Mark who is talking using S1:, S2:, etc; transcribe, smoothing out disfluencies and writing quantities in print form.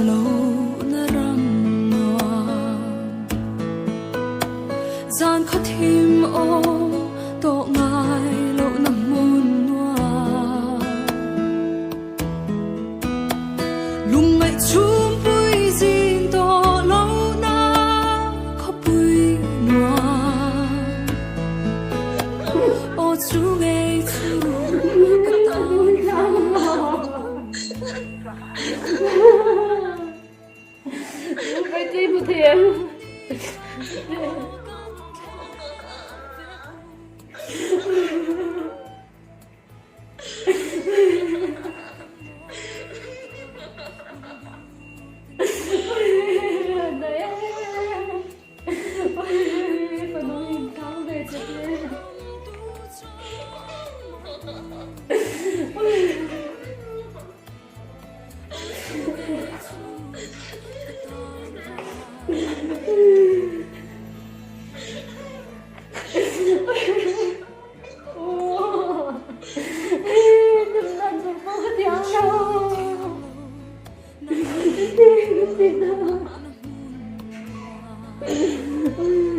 S1: lo na ram noa zan kho thim o to ngai lo na mun noa lung ngai chum pui zin to lo na kho pui noa o chu ngai chu ka ta
S2: phải đi một thiền đấy phải nói nhìn tháng về chết lên Hãy subscribe cho kênh Ghiền Mì Gõ để không bỏ lỡ những video hấp dẫn.